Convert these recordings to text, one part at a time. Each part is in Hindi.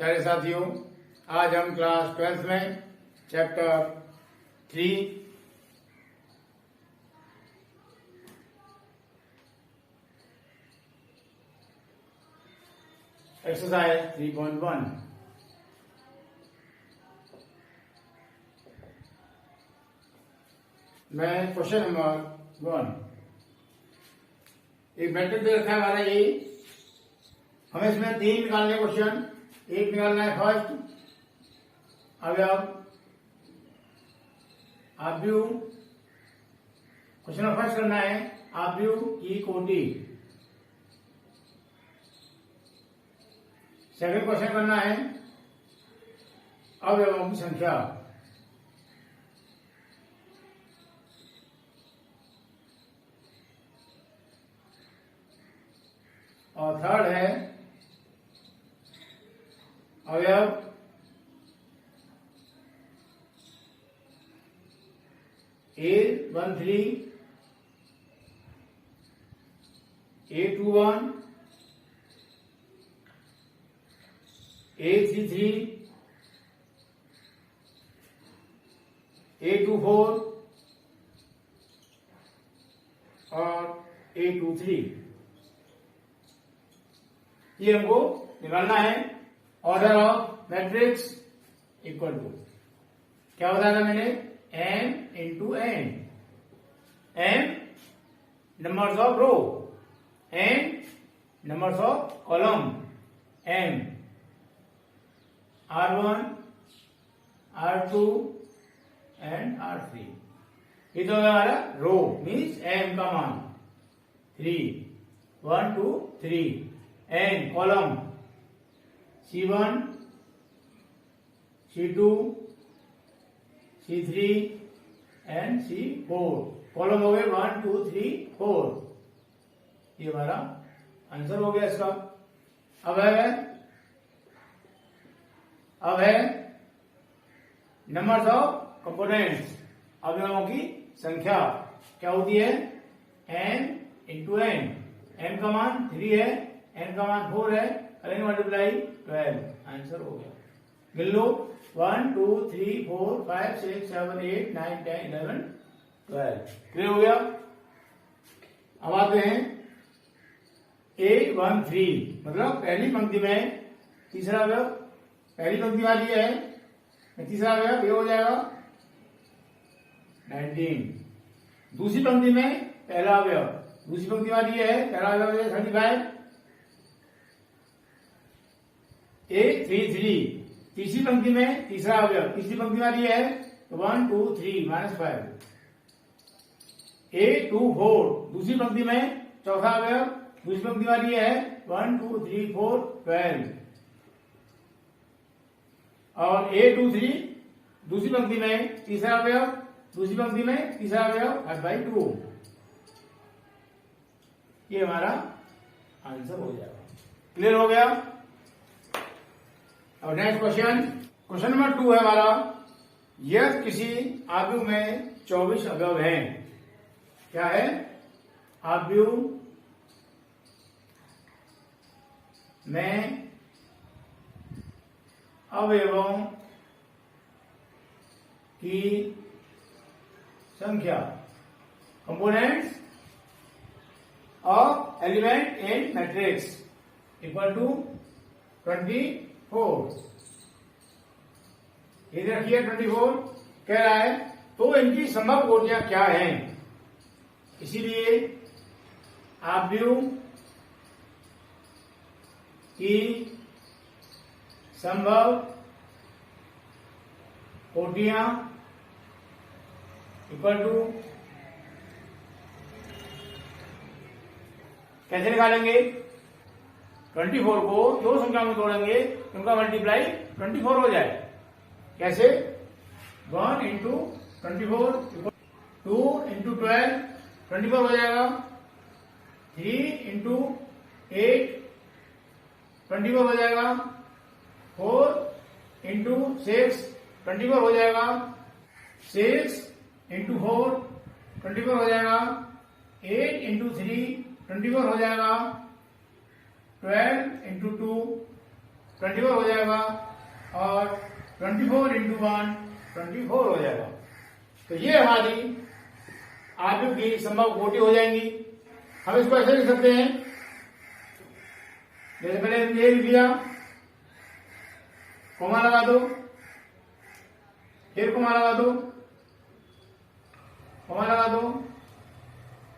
प्यारे साथियों, आज हम क्लास 12th में चैप्टर 3 एक्सरसाइज 3.1 में क्वेश्चन नंबर 1 एक मैट्रिक्स दे रखा है हमारा ये। हमें इसमें 3 निकालने क्वेश्चन। एक निकालना है फर्स्ट अवयव आव्यूह। क्वेश्चन नंबर फर्स्ट करना है आव्यूह की कोटि। सेकंड क्वेश्चन करना है अवयवों की संख्या। और थर्ड है अवयव A13, A21, A33, A24 और A23। ये हमको निकालना है। Order of matrix equal to क्या बताया था मैंने, m into n। m numbers of row, n numbers of column. m R1, R2 and R3। ये तो हमारा रो मीन्स m का मान 3, 1 2 3। n column C1, C2, C3 and C4। Column हो गए 1 2 3 4। ये हमारा आंसर हो गया इसका। अब है नंबर्स ऑफ कंपोनेंट्स, अवयवों की संख्या क्या होती है, n इंटू n। n का मान 3 है, n का मान 4 है, अरेंज मल्टीप्लाई 12। आंसर हो गया। गिन लो 1 2 3 4 5 6 7 8 9 10 11 12। क्लियर हो गया। अब आते हैं A13, मतलब पहली पंक्ति में तीसरा अवयव। पहली पंक्ति वाली है, तीसरा अवयव ये हो जाएगा 19। दूसरी पंक्ति में पहला अवयव, दूसरी पंक्ति वाली है, पहला अवयव 35। A33 तीसरी पंक्ति में तीसरा अवयव, तीसरी पंक्ति वाली है 1 2 3 -5। A24 दूसरी पंक्ति में चौथा अवयव, दूसरी पंक्ति वाली है 1 2 3 4 12। और A23 दूसरी पंक्ति में तीसरा अवयव, दूसरी पंक्ति में तीसरा अवयव 5/2। ये हमारा आंसर हो जाएगा। क्लियर हो गया। और नेक्स्ट क्वेश्चन नंबर 2 है हमारा, यदि किसी आव्यूह में 24 अवयव हैं। क्या है, आव्यूह में अवयवों की संख्या, components of element in matrix equal to 24। ये रखिए 24 कह रहा है, तो इनकी संभव कोटियां क्या हैं। इसीलिए आव्यूह की संभव कोटियां इक्वल टू कैसे निकालेंगे, 24 को दो संख्या में तोड़ेंगे, उनका मल्टीप्लाई 24 हो जाए। कैसे, 1 इंटू 24, 2 इंटू 12 24 हो जाएगा, 3 इंटू 8 24 हो जाएगा, 4 इंटू 6 24 हो जाएगा, 6 इंटू 4 24 हो जाएगा, 8 इंटू 3 24 हो जाएगा, 12 इंटू 2 24 हो जाएगा और 24 इंटू 1 24 हो जाएगा। तो ये हमारी आरबीयू की संभव कोटि हो जाएंगी। हम इसको ऐसे लिख सकते हैं, जैसे पहले ये लिख दिया, कोमा लगा दो, फिर कोमा लगा दो, कोमा लगा दो,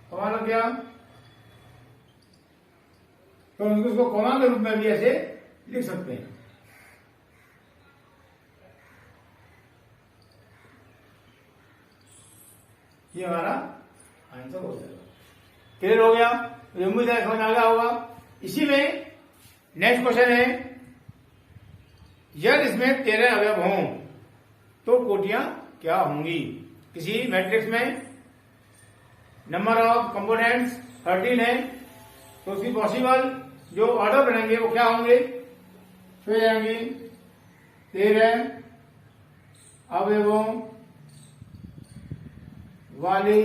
कोमा लग गया, तो हम इसको कोमा के रूप में भी ऐसे लिख सकते हैं। ये हमारा आंसर हो जाएगा। क्लियर हो गया? तो उम्मीद है समझ आ गया होगा। इसी में नेक्स्ट क्वेश्चन है, यदि इसमें 13 अवयव हों तो कोटियां क्या होंगी? किसी मैट्रिक्स में नंबर ऑफ कंपोनेंट्स 13 है, तो उसकी पॉसिबल जो ऑर्डर बनेंगे वो क्या होंगे? फिर जाएंगे 13 अवयवों वाले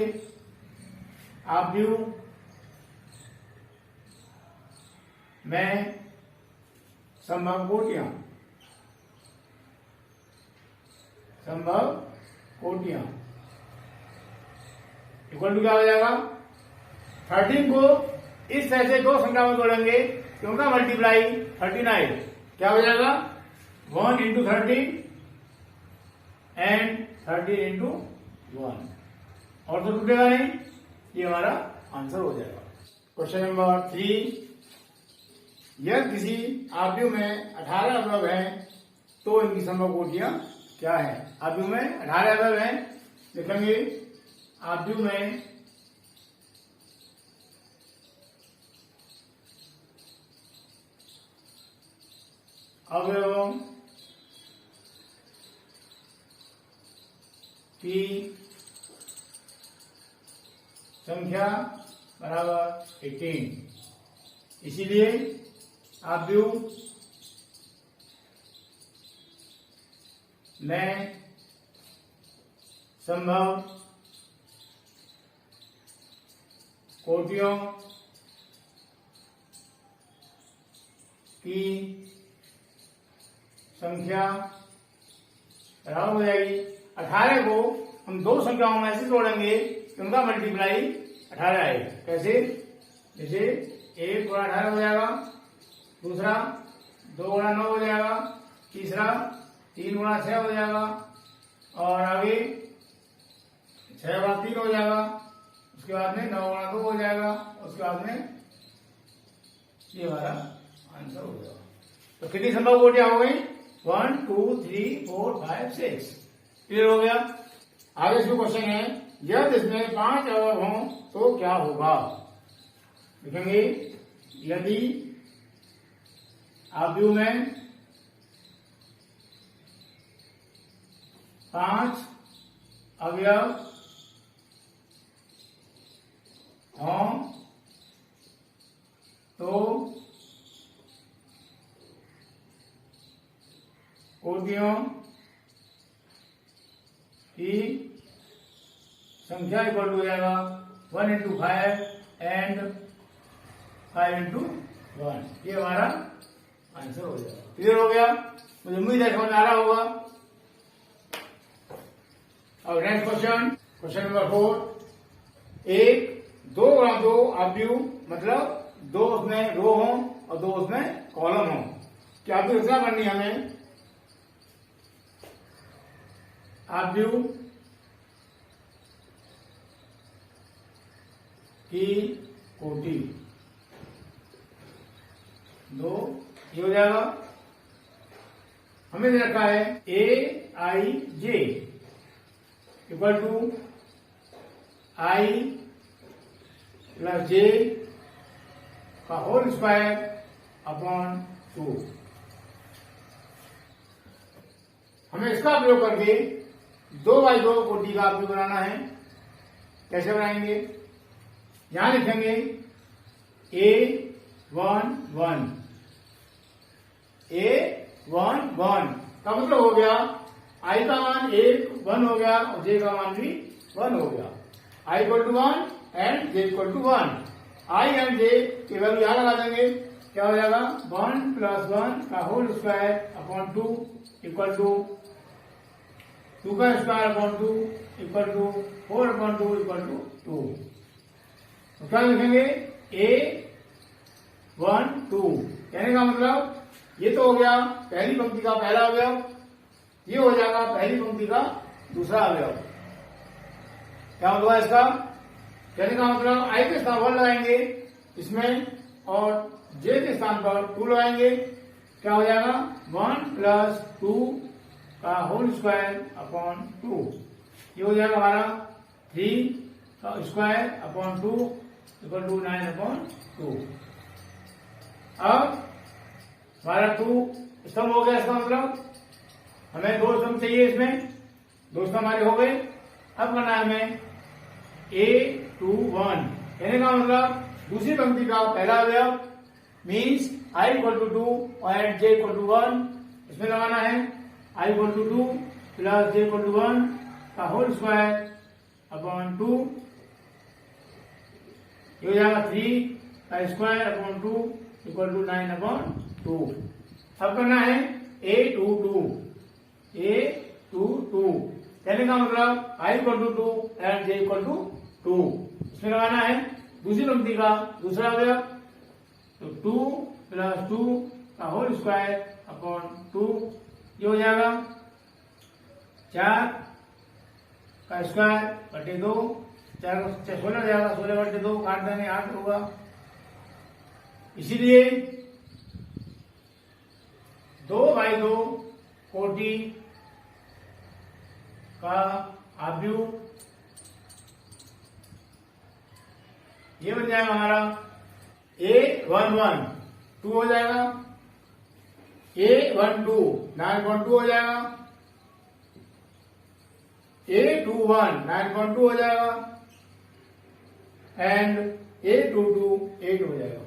आरबीयू में संभव कोटियां, संभव कोटियां इक्वल टू क्या हो जाएगा? 13 को इस तरह से दो संख्या में जोड़ेंगे कि उनका मल्टीप्लाई 39 क्या हो जाएगा? 1 इंटू 13 एंड 13 इंटू 1, और तो टूटेगा नहीं। ये हमारा आंसर हो जाएगा। क्वेश्चन नंबर 3, यदि किसी आरबीयू में 18 अवयव हैं तो इनकी संभव कोटियां क्या है? आरबीयू में 18 अवयव हैं, लिखेंगे आरबीयू में अवयवों की संख्या बराबर 18। इसीलिए आरबीयू में संभव कोटियों की संख्या बराबर हो जाएगी। 18 को हम दो संख्याओं में ऐसे जोड़ेंगे कि उनका मल्टीप्लाई 18 आए। कैसे? जैसे 1 गुणा 18 हो जाएगा, दूसरा 2 गुणा 9 हो जाएगा, तीसरा 3 गुणा 6 हो जाएगा, और आगे 6 गुणा 3 हो जाएगा, उसके बाद में 9 गुणा 2 हो जाएगा, उसके बाद में ये हमारा आंसर हो जाएगा। तो कितनी संभव कोटियां हो गई? 1 2 3 4 5 6। क्लियर हो गया? आगे जो क्वेश्चन है, यदि इसमें 5 अवयव हों तो क्या होगा? लिखेंगे यदि आरबीयू में 5 अवयव हों तो कोटियों की संख्या इक्वल टू हो जाएगा 1 इंटू 5 एंड 5 इंटू 1। ये हमारा आंसर हो जाएगा। क्लियर हो गया? मुझे उम्मीद है समझ आ रहा होगा। और नेक्स्ट क्वेश्चन, क्वेश्चन नंबर 4, 1 2 गुणा 2 आरबीयू, मतलब 2 उसमें रो हो और 2 उसमें कॉलम हो। क्या आरबीयू रचना करनी है हमें? आरबीयू की कोटि 2 ये हो जाएगा। हमें दे रखा है AIJ equal to I plus J का होल स्क्वायर अपॉन 2। हमें इसका प्रयोग करके 2x2 कोटि का आरबीयू बनाना है। कैसे बनाएंगे? यहां लिखेंगे A11 A11 का मतलब हो गया I का मान 1 हो गया और J का मान भी 1 हो गया। I equal to 1 and J equal to 1। I and J की वैल्यू यहां लगा देंगे। क्या हो जाएगा 1 + 1 का whole square upon 2 equal to 2 का square upon 2 equal to 4 upon 2 equal to 2। तो क्या लिखेंगे A1 2 कहने का मतलब ये तो हो गया पहली पंक्ति का पहला अवयव, ये हो जाएगा पहली पंक्ति का दूसरा अवयव। क्या मतलब है इसका? कहने का मतलब आई के स्थान 1 लगाएंगे इसमें और जे के स्थान पर 2 लगाएंगे। क्या हो जाएगा 1 + 2 का होल स्क्वायर अपॉन 2। ये हो जाएगा हमारा 3 का square upon 2 equal to 9 upon 2। अब हमारा 2 स्तंभ हो गया। इसका मतलब हमें 2 स्तंभ चाहिए, इसमें 2 स्तंभ हमारे हो गए। अब करना है हमें A21 कहने का मतलब दूसरी पंक्ति का पहला अवयव मीन्स I = 2 और J = 1 इसमें लगाना है। I = 2 + J = 1 का होल स्क्वायर अपॉन 2। ये हो जाएगा 3 का square upon 2 equal to 9 upon 2। अब करना है A22 कहने का मतलब I = 2 और J = 2 इसमें लगाना है दूसरी पंक्ति का दूसरा अवयव। तो 2 + 2 का होल स्क्वायर अपॉन 2। ये हो जाएगा 4 का स्क्वायर बटे 2। 4 16 हो जाएगा, 16 बटे 2 काट देंगे 8 होगा। इसीलिए 2/2 कोटि का आव्यूह ये बन जाएगा हमारा A11 2 हो जाएगा, A12 9.2 हो जाएगा, A21 9.2 हो जाएगा एंड A22 8 हो जाएगा।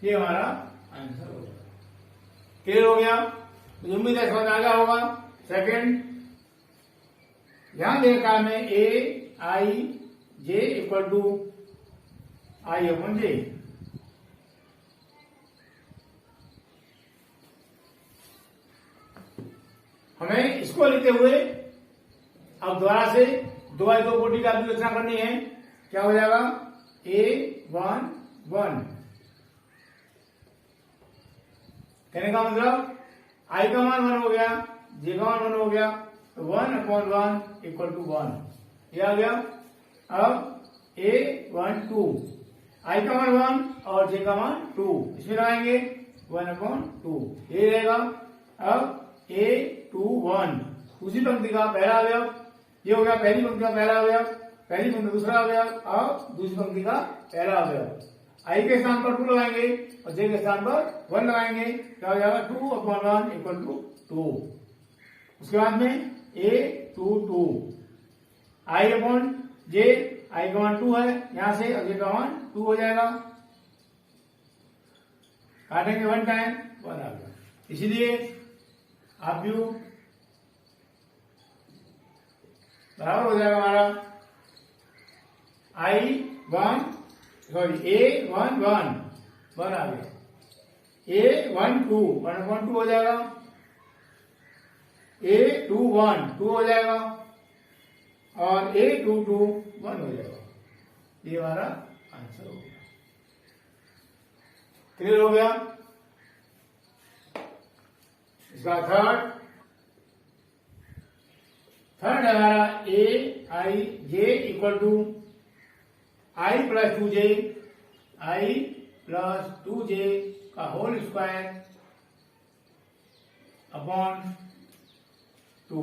ये हमारा आंसर हो गया। क्लियर हो गया? तो उम्मीद है समझ आ गया होगा। सेकंड ध्यान देखा हमें Aij इक्वल टू I/J। हमें इसको लिखते हुए अब दोबारा से 2/2 कोटि का विवेचना करनी है। क्या हो जाएगा A11 कहने का मतलब I का मान 1 हो गया, J का मान 1 हो गया, तो 1/1 इक्वल टू 1 ये आ गया। अब A12 I का मान 1 और J का मान 2 इसमें लगाएंगे 1/2 ये रहेगा। अब A21 उसी पंक्ति का पहला अवयव ये हो गया, पहली पंक्ति का पहला अवयव, पहली पंक्ति दूसरा अवयव, अब दूसरी पंक्ति का पहला अवयव। I के स्थान पर 2 लगाएंगे और J के स्थान पर 1 लगाएंगे। क्या हो जाएगा 2/1 इक्वल टू 2। उसके बाद में A22 I/J I का मान 2 है यहां से, और J का मान 2 हो जाएगा। काटेंगे 1 टाइम 1 आ गया। इसीलिए आव्यूह बराबर हो जाएगा हमारा A11 1 आ गया, A12 1/2 हो जाएगा, A21 2 हो जाएगा और A22 1 हो जाएगा। ये हमारा आंसर हो गया। क्लियर हो गया? इसका थर्ड है हमारा Aij equal to I + 2j का होल स्क्वायर अपॉन 2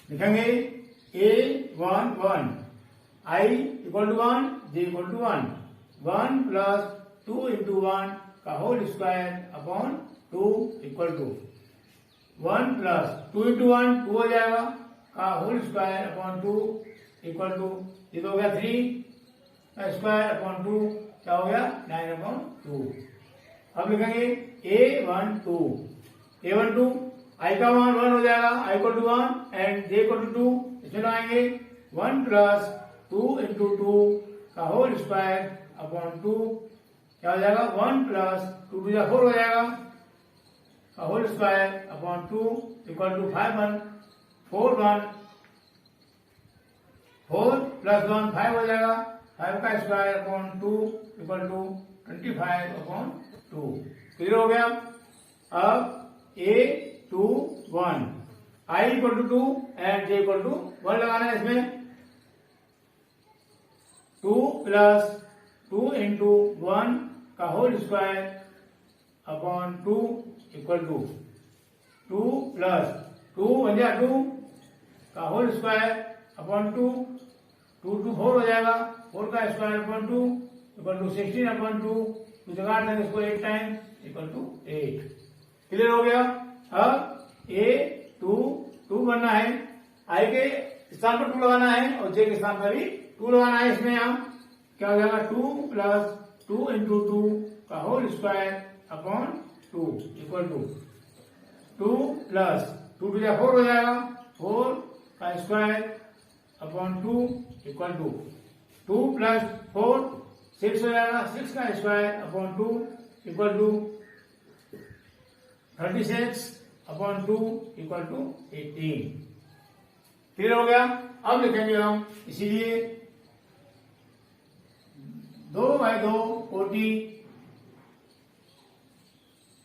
लिखेंगे A11 I = 1 J = 1 1 + 2 × 1 का whole square upon 2 equal to 1 + 2 × 1 2 हो जाएगा का whole square upon 2 equal to ये तो हो गया 3 का स्क्वायर अपॉन 2 क्या हो गया 9/2। अब लिखेंगे A12 I का मान 1 हो जाएगा, I = 1 एंड J = 2 इसमें लगाएंगे 1 प्लस 2 इंटू 2 का होल स्क्वायर अपॉन 2 क्या हो जाएगा 1 प्लस 2 टू 4 हो जाएगा का whole square upon 2 equal to 5 1 4 1 4 plus 1 5 हो जाएगा 5 का square upon 2 equal to 25 upon 2 clear हो गया। अब a 2 1 I equal to 2 and j equal to 1 लगाना है इसमें 2 प्लस 2 इंटू 1 का whole square upon 2 equal to 2 plus 2 बन जाए 2 का होल स्क्वायर अपॉन 2 2 टू 4 हो जाएगा 4 का square upon 2 equal to 16 upon 2 जगह देंगे इसको 8 टाइम इक्वल टू 8 क्लियर हो गया। अब a 2 बनना है i के स्थान पर 2 लगाना है और j के स्थान पर भी 2 लगाना है। इसमें हम क्या हो जाएगा 2 प्लस 2 इंटू 2 का whole square upon 2 equal to 2 plus 2 two 4 हो जाएगा 4 का square upon 2 equal to 2 plus 4 6 हो जाएगा 6 का square upon 2 equal to 36 upon 2 equal to 18 clear हो गया। अब लिखेंगे हम इसीलिए 2/2 कोटि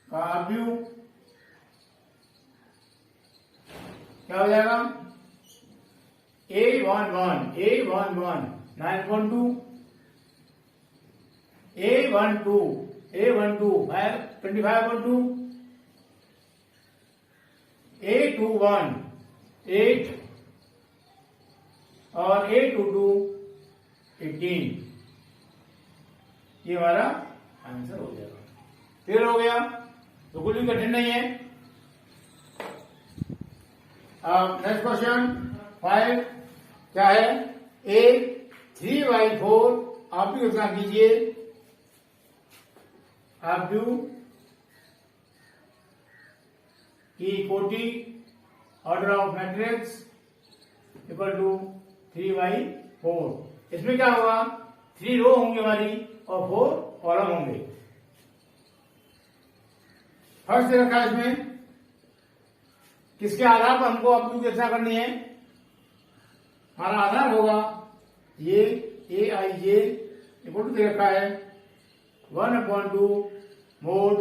का अवयव क्या हो जाएगा A11 9.2 A12 25.2 A21 8 और A22 18 ये हमारा आंसर हो जाएगा। क्लियर हो गया तो कुछ भी कठिन नहीं है। अब नेक्स्ट क्वेश्चन 5 क्या है A 3/4 आप भी उतना कीजिए आप व्यू की कोटि order of matrix equal to 3/4 इसमें क्या होगा 3 रो होंगे हमारी और 4 कॉलम होंगे। फर्स्ट दे रखा है इसमें किसके आधार पर हमको अब व्यू की रचना करनी है। हमारा आधार होगा ये Aij इक्वल टू दे रखा है 1/2 मोड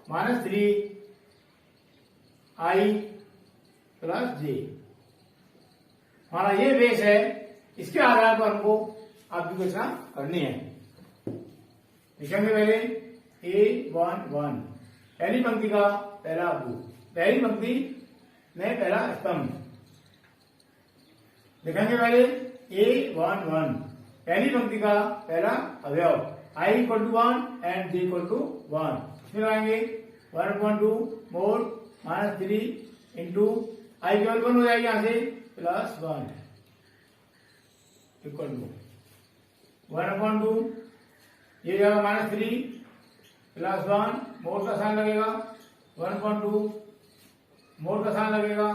-3 I प्लस j हमारा ये बेस है। इसके आधार पर हमको आपकी रचना करनी है। लिखेंगे पहले A11 पहली पंक्ति का पहला अवयव पहली पंक्ति में पहला स्तंभ लिखेंगे पहले A11 पहली पंक्ति का पहला अवयव I equal to 1 and j equal to 1 इसमें लगाएंगे 1/2 मोड -3 इंटू I केवल 1 हो जाएगी यहां से प्लस 1 इक्वल टू 1/2 ये जाएगा -3 प्लस 1 मोड का साइन लगेगा 1/2 मोड का साइन लगेगा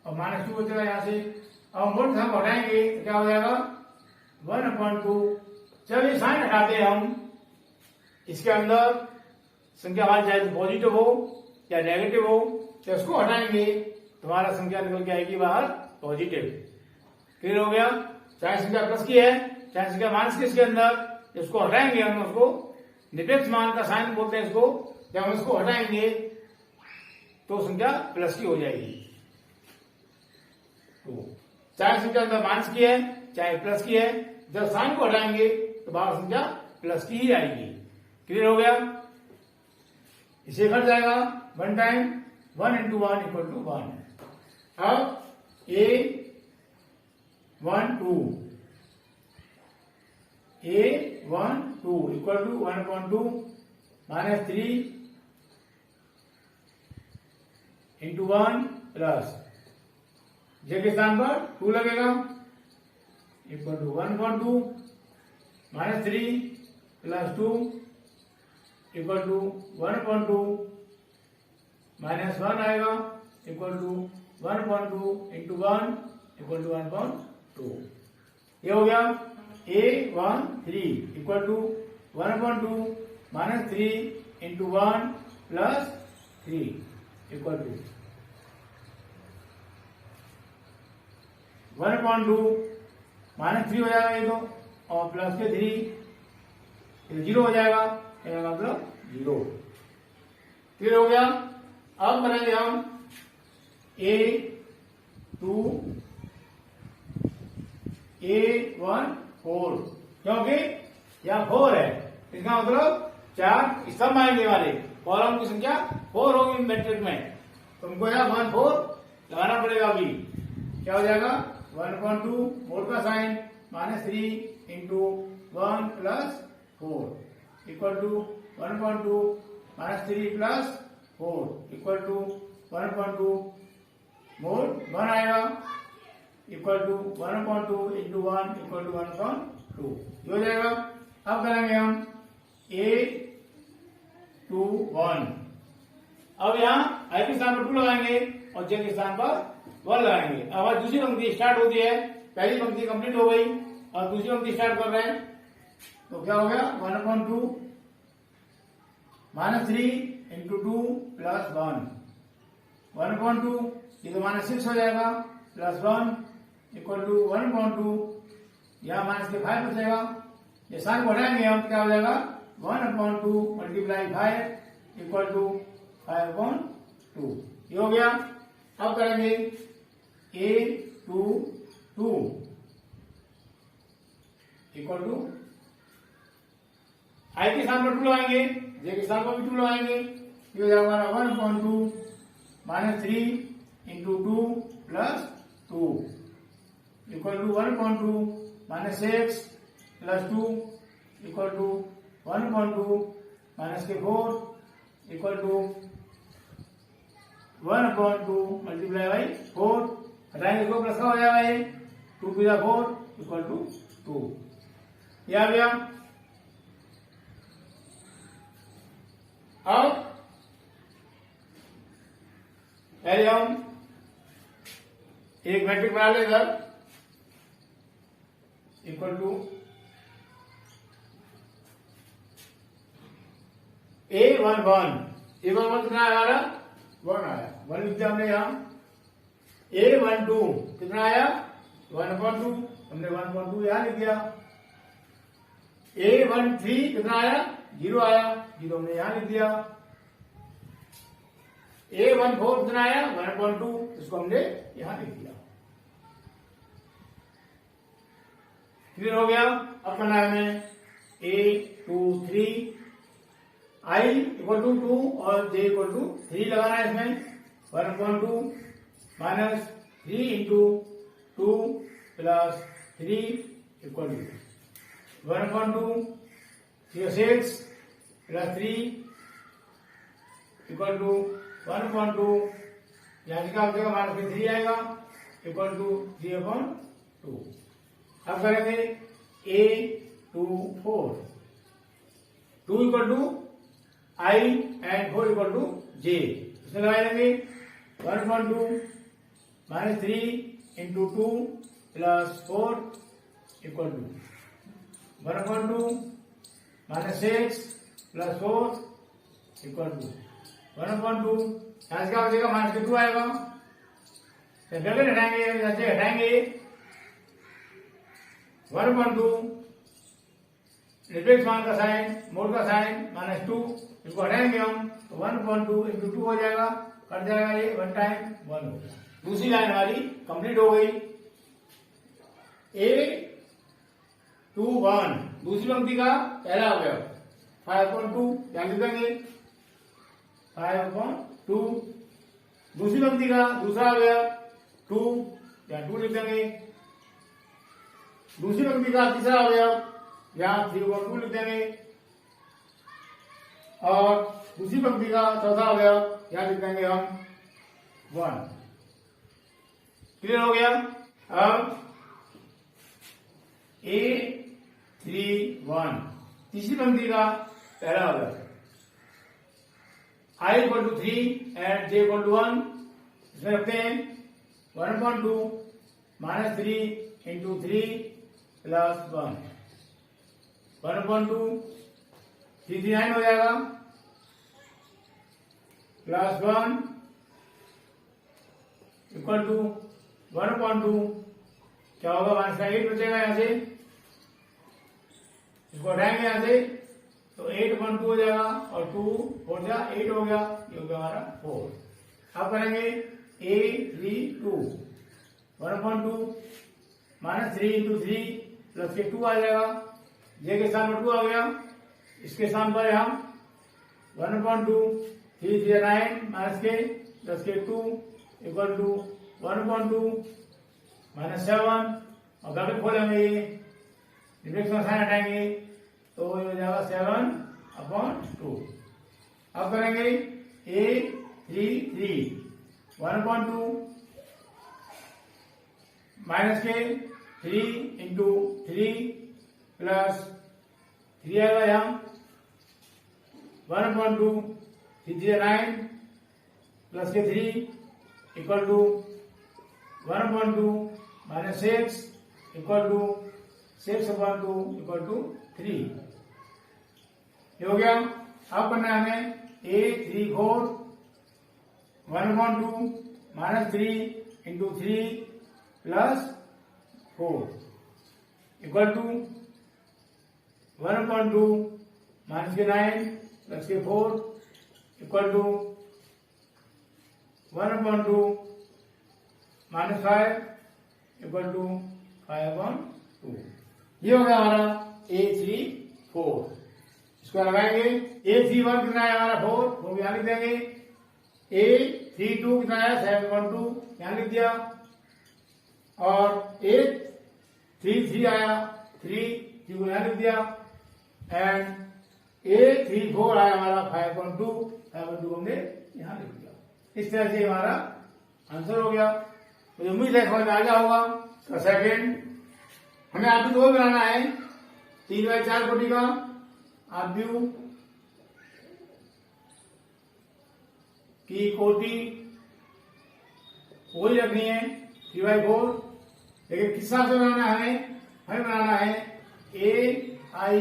और -2 बचेगा यहां से। अब मोड का साइन हटाएंगे तो क्या हो जाएगा 1/2 जब ये साइन हटाते हैं हम इसके अंदर संख्या हमारी चाहे पॉजिटिव हो या नेगेटिव हो तो इसको हटाएंगे तो हमारा संख्या निकल के आएगी बाहर पॉजिटिव। क्लियर हो गया। चाहे संख्या प्लस की है चाहे संख्या माइनस की इसके अंदर इसको हटाएंगे हम उसको निरपेक्ष मान का साइन बोलते हैं इसको। जब हम इसको हटाएंगे तो संख्या प्लस की हो जाएगी। तो चाहे संख्या अंदर माइनस की है चाहे प्लस की है जब साइन को हटाएंगे तो बाहर संख्या प्लस की ही आएगी। क्लियर हो गया। इसे घट जाएगा 1 टाइम 1 इंटू 1 इक्वल टू 1। अब A12 equal to 1/2 -3 into 1 plus j के स्थान पर 2 लगेगा equal to 1/2 -3 plus 2 equal to 1/2 -1 आएगा equal to 1/2 into 1 equal to 1/2। ये हो गया A13 equal to 1/2 minus 3 into 1 plus 3 equal to 1/2 minus 3 हो जाएगा ये तो, और प्लस के 3 0 हो जाएगा, मतलब 0। क्लियर हो गया। अब करेंगे हम A2 A14, क्योंकि यहाँ 4 है, इसका मतलब 4 स्तंभ आएंगे हमारे, कॉलम की संख्या 4 होगी मैट्रिक्स में, तो हमको यहाँ 1/4 लगाना पड़ेगा। अभी क्या हो जाएगा 1/2 मोड का sign minus 3 into 1 plus 4 equal to 1/2 minus 3 plus 4 equal to 1/2 mod 1 आएगा equal to 1/2 into 1 equal to 1/2 ये हो जाएगा। अब करेंगे हम A21। अब यहाँ आई के स्थान पर 2 लगाएंगे और जे के स्थान पर 1 लगाएंगे। अब दूसरी पंक्ति स्टार्ट होती है, पहली पंक्ति कंप्लीट हो गई और दूसरी पंक्ति स्टार्ट कर रहे हैं, तो क्या हो गया 1/2 माइनस 3 इंटू 2 प्लस 1/2, ये तो माइनस 6 हो जाएगा, प्लस 1 इक्वल टू 1/2, यहाँ माइनस के 5 बचेगा, ये साइन को हटाएंगे हम, क्या हो जाएगा 1/2 मल्टीप्लाई 5 इक्वल टू 5/2 ये हो गया। अब करेंगे A22 इक्वल टू आई के स्थान पर 2 लगाएंगे, जे के स्थान पर भी 2 लगाएंगे, ये हो जाएगा 1/2 minus 3 into 2 plus 2 equal to 1/2 minus 6 plus 2 equal to 1/2 minus के 4 इक्वल टू 1/2 मल्टीप्लाई बाई 4, हटाएंगे इसको, प्लस का हो जाएगा ये 2 × 4 इक्वल टू 2 ये आ गया। अब पहले हम एक मैट्रिक्स बना ले इधर इक्वल टू A11 कितना आया, 1 आया, 1 लिख दिया हमने यहाँ। A12 कितना आया 1/2, हमने 1/2 यहाँ लिख दिया। A13 कितना आया 0 आया, 0 हमने यहाँ लिख दिया। A14 कितना आया 1/2, इसको हमने यहाँ लिख दिया। क्लियर हो गया। अब करना है हमें A23 I इक्वल टू 2 और J इक्वल टू 3 लगाना है इसमें। 1/2 minus 3 into 2 plus 3 equal to 1/2 6 plus 3 equal to 1/2, यहाँ का हो जाएगा माइनस में 3 आएगा इक्वल टू 3/2। अब करेंगे A24 2 equal to I and 4 equal to J, इसमें लगा देंगे 1/2 minus 3 into 2 plus 4 equal to 1/2 minus 6 plus 4 equal to 1/2, यहाँ क्या हो जाएगा माइनस के 2 आएगा, हटाएंगे 1/2 रिफ्लेक्स मान का साइन मोड का साइन माइनस 2, इसको हटाएंगे हम तो 1/2 इंटू 2 हो जाएगा, कट जाएगा ये 1 टाइम 1 हो गया। दूसरी लाइन हमारी कंप्लीट हो गई। A21 दूसरी पंक्ति का पहला हो गया 5/2, क्या लिख देंगे 5/2। दूसरी पंक्ति का दूसरा हो गया 2, या 2 लिख देंगे। दूसरी पंक्ति का तीसरा हो गया, यहाँ 3/2 लिख देंगे। और दूसरी पंक्ति का चौथा हो गया, यहाँ लिख देंगे हम 1। क्लियर हो गया। अब A31 तीसरी पंक्ति का पहला हो गया I equal to 3 and J equal to 1, इसमें रखते हैं 1/2 -3 into 3 plus 1 1/2 339 हो जाएगा प्लस 1 इक्वल टू 1/2 क्या होगा माइनस का 8 बचेगा यहां से इसको हटाएंगे यहां से तो 8/2 हो जाएगा और 2 4 जा 8 हो गया ये हो गया हमारा 4। अब करेंगे A32 1/2 -3 into 3 प्लस के 2 आ जाएगा जे के स्थान पर 2 आ गया इसके स्थान पर हम 1/2 3 3 9 माइनस के प्लस के 2 इक्वल टू 1/2 -7 और ब्रैकेट खोलेंगे ये डिफरेंशियल साइन हटाएंगे तो ये हो जाएगा 7/2। अब करेंगे A33 1/2 माइनस के 3 into 3 प्लस 3 आएगा यहाँ 1/2 3 3 9 प्लस के 3 equal to 1/2 minus 6 equal to 6/2 equal to 3 ये हो गया। अब करना है हमें A34 1/2 -3 into 3 plus 4 equal to 1/2 minus के 9 प्लस के 4 equal to 1/2 minus 5 equal to 5/2 ये हो गया हमारा A34। इसको लगाएंगे A31 कितना है हमारा 4 यहां लिख देंगे A32 कितना है 7/2 यहां लिख दिया और A33 आया 3 को यहां लिख दिया एंड A34 आया हमारा 5/2 हमने यहां लिख दिया। इस तरह से हमारा आंसर हो गया। मुझे उम्मीद है समझ में आ गया होगा। इसका सेकेंड हमें आब्यू दो बनाना है 3/4 कोटि का आब्यू की कोटि वही रखनी है 3/4 लेकिन किस हिसाब से बनाना है हमें बनाना है AI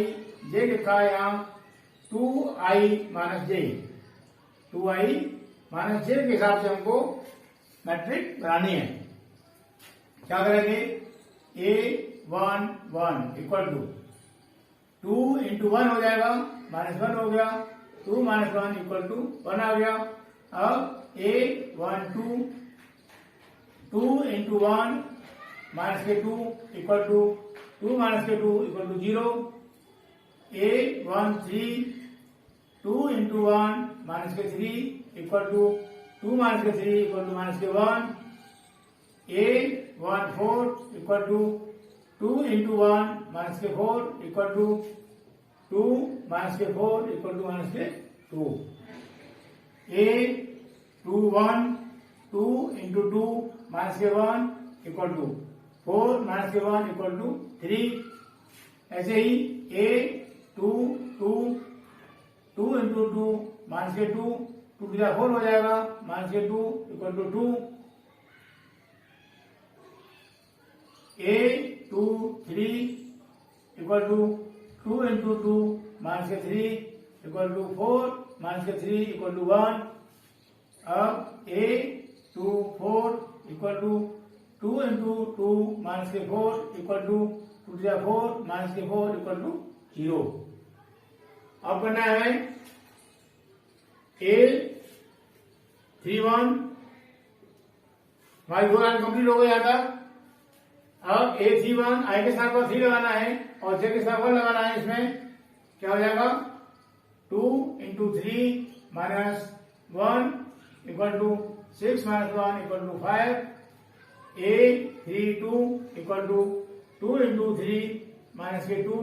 J लिखा है यहाँ 2I - J 2I - J के हिसाब से हमको मैट्रिक बनानी है। क्या करेंगे A11 इक्वल टू 2 into 1 हो जाएगा -1 हो गया 2 - 1 इक्वल टू 1 आ गया। अब A12 2 into 1 माइनस के 2 इक्वल टू 2 माइनस के 2 equal to 0। A13 2 into 1 minus के 3 इक्वल टू 2 माइनस के 3 इक्वल टू माइनस के 1। A14 equal to 2 into 1 minus के 4 इक्वल टू 2 माइनस के 4 इक्वल टू माइनस के 2। A21 2 into 2 माइनस के 1 इक्वल टू 4 माइनस के 1 इक्वल टू 3। ऐसे ही A22 2 into 2 माइनस के 2 2 to 4 हो जाएगा माइनस के 2 equal to 2। A23 equal to 2 into 2 minus के 3 इक्वल टू 4 माइनस के 3 इक्वल टू 1। अब A24 equal to 2 into 2 minus के 4 इक्वल टू 2 to 4 माइनस के 4 इक्वल टू 0। अब करना है A31 हमारी दो लाइन कंप्लीट हो गई यहाँ तक। अब A31 I के साथ पर 3 लगाना है और J के साथ 1 लगाना है। इसमें क्या हो जाएगा 2 into 3 minus 1 equal to 6 minus 1 equal to 5। A32 equal to 2 into 3 minus के 2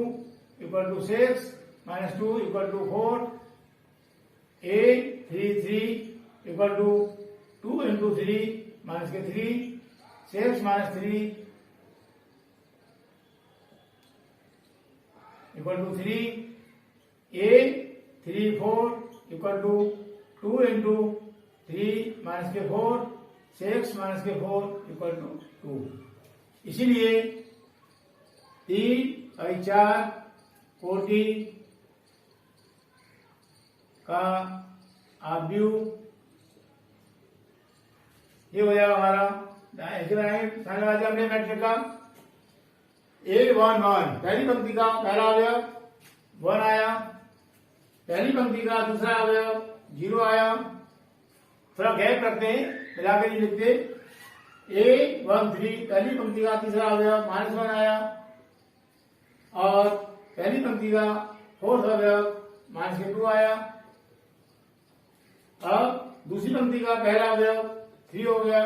equal to 6 minus 2 equal to 4। A33 equal to 2 into 3 minus के 3 6 minus 3 equal to 3। A34 equal to 2 into 3 minus के 4 6 माइनस के 4 इक्वल टू 2। इसीलिए 3 और 4 कोटि का आव्यूह ये हो जाएगा हमारा सामने हमने मैट्रिक का 8 1 1 पहली पंक्ति का पहला अवयव 1 आया, पहली पंक्ति का दूसरा अवयव 0 आया। थोड़ा गैप रखते हैं, मिलाकर नहीं लिखते। 8 1 3 पहली पंक्ति का तीसरा अवयव -1 आया और पहली पंक्ति का फोर्थ अवयव -2 आया। अब दूसरी पंक्ति का पहला अवयव 3 हो गया,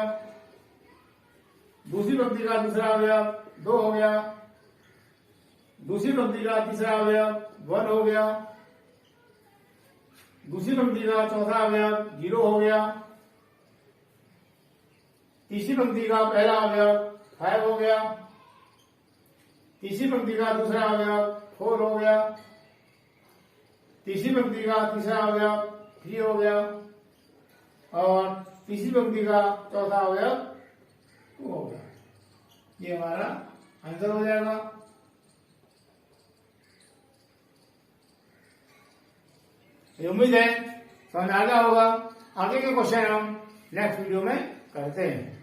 दूसरी पंक्ति का दूसरा अवयव 2 हो गया, दूसरी पंक्ति का तीसरा अवयव 1 हो गया, दूसरी पंक्ति का चौथा अवयव 0 हो गया, तीसरी पंक्ति का पहला अवयव 5 हो गया, तीसरी पंक्ति का दूसरा अवयव 4 हो गया, तीसरी पंक्ति का तीसरा अवयव 3 हो गया और तीसरी पंक्ति का चौथा अवयव 2 हो गया। ये हमारा आंसर हो जाएगा। ये उम्मीद है समझ आ गया होगा। आगे के क्वेश्चन हम नेक्स्ट वीडियो में करते हैं।